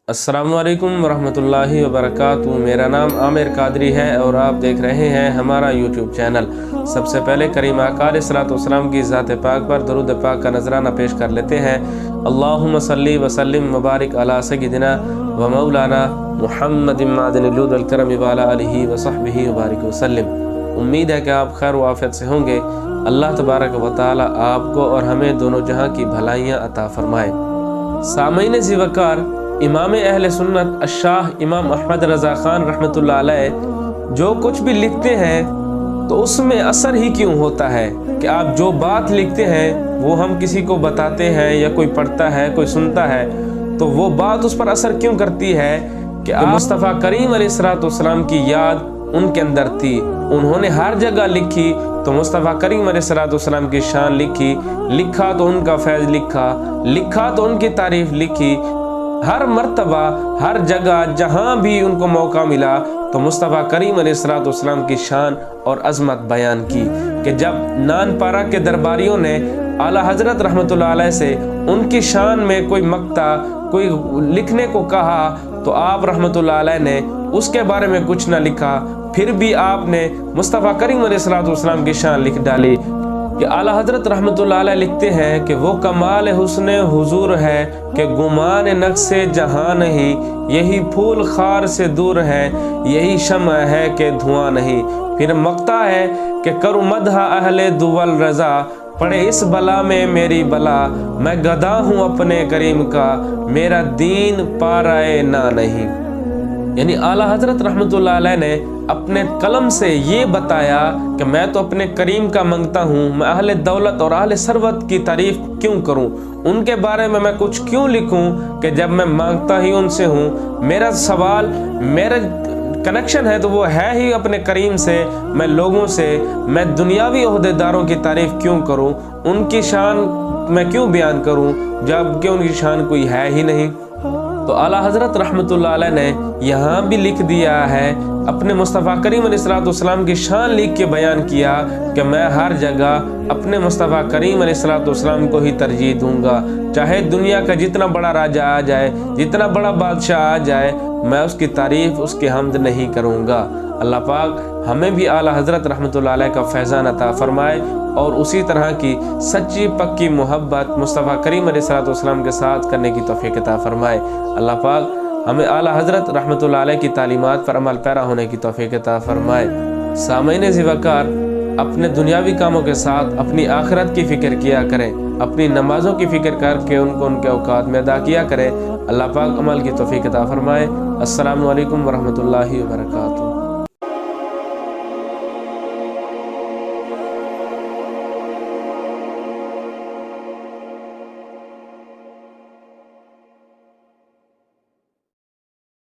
السلام علیکم ورحمۃ وبرکاتہ۔ میرا نام عامر قادری ہے اور آپ دیکھ رہے ہیں ہمارا یوٹیوب چینل۔ سب سے پہلے کریم آقا علیہ الصلوۃ والسلام کی ذات پاک پر درود پاک کا نذرانہ پیش کر لیتے ہیں۔ اللہم صلی وسلم مبارک علی سیدنا و مولانا محمد معدن الجود والکرم وعلی آلہ وصحبہ وبارک وسلم۔ امید ہے کہ آپ خیر و عافیت سے ہوں گے۔ اللہ تبارک و تعالی آپ کو اور ہمیں دونوں جہاں کی بھلائیاں عطا فرمائے۔ سامعین ذی وقار، امام اہل سنت الشاہ امام احمد رضا خان رحمۃ اللہ علیہ جو کچھ بھی لکھتے ہیں تو اس میں اثر ہی کیوں ہوتا ہے کہ آپ جو بات لکھتے ہیں وہ ہم کسی کو بتاتے ہیں یا کوئی پڑھتا ہے کوئی سنتا ہے تو وہ بات اس پر اثر کیوں کرتی ہے کہ مصطفیٰ کریم علیہ الصلوۃ والسلام کی یاد ان کے اندر تھی۔ انہوں نے ہر جگہ لکھی تو مصطفیٰ کریم علیہ الصلوۃ والسلام کی شان لکھی، لکھا تو ان کا فیض لکھا تو ان کی تعریف لکھی۔ ہر مرتبہ ہر جگہ جہاں بھی ان کو موقع ملا تو مصطفیٰ کریم علیہ الصلوۃ والسلام کی شان اور عظمت بیان کی کہ جب نان پارا کے درباریوں نے اعلیٰ حضرت رحمۃ اللہ علیہ سے ان کی شان میں کوئی مقطع کوئی لکھنے کو کہا تو آپ رحمۃ اللہ علیہ نے اس کے بارے میں کچھ نہ لکھا، پھر بھی آپ نے مصطفیٰ کریم علیہ الصلوۃ والسلام کی شان لکھ ڈالی کہ اعلیٰ حضرت رحمۃ اللہ علیہ لکھتے ہیں کہ وہ کمال حسن حضور ہے کہ گمان نقص جہاں نہیں، یہی پھول خار سے دور ہے، یہی شمع ہے کہ دھواں نہیں۔ پھر مقطع ہے کہ کرو مدح اہل دول رضا، پڑے اس بلا میں میری بلا، میں گدا ہوں اپنے کریم کا، میرا دین پارائے نہ نہیں۔ یعنی اعلیٰ حضرت رحمۃ اللہ علیہ نے اپنے قلم سے یہ بتایا کہ میں تو اپنے کریم کا منگتا ہوں، میں اہل دولت اور اہل ثروت کی تعریف کیوں کروں، ان کے بارے میں کچھ کیوں لکھوں کہ جب میں مانگتا ہی ان سے ہوں۔ میرا سوال میرا کنیکشن ہے تو وہ ہے ہی اپنے کریم سے، میں لوگوں سے میں دنیاوی عہدیداروں کی تعریف کیوں کروں، ان کی شان میں کیوں بیان کروں جب کہ ان کی شان کوئی ہے ہی نہیں۔ تو اعلیٰ حضرت رحمۃ اللہ علیہ نے یہاں بھی لکھ دیا ہے، اپنے مصطفیٰ کریم علیہ الصلوۃ والسلام کی شان لکھ کے بیان کیا کہ میں ہر جگہ اپنے مصطفیٰ کریم علیہ الصلوۃ والسلام کو ہی ترجیح دوں گا، چاہے دنیا کا جتنا بڑا راجہ آ جائے، جتنا بڑا بادشاہ آ جائے، میں اس کی تعریف اس کی حمد نہیں کروں گا۔ اللہ پاک ہمیں بھی اعلیٰ حضرت رحمۃ اللہ علیہ کا فیضان عطا فرمائے اور اسی طرح کی سچی پکی محبت مصطفیٰ کریم علیہ الصلوۃ والسلام کے ساتھ کرنے کی توفیق عطا فرمائے۔ اللہ پاک ہمیں اعلیٰ حضرت رحمۃ اللہ علیہ کی تعلیمات پر عمل پیرا ہونے کی توفیق عطا فرمائے۔ سامعین ذی وقار، اپنے دنیاوی کاموں کے ساتھ اپنی آخرت کی فکر کیا کریں، اپنی نمازوں کی فکر کر کے ان کو ان کے اوقات میں ادا کیا کریں۔ اللہ پاک عمل کی توفیق عطا فرمائے۔ السلام علیکم ورحمۃ اللہ وبرکاتہ۔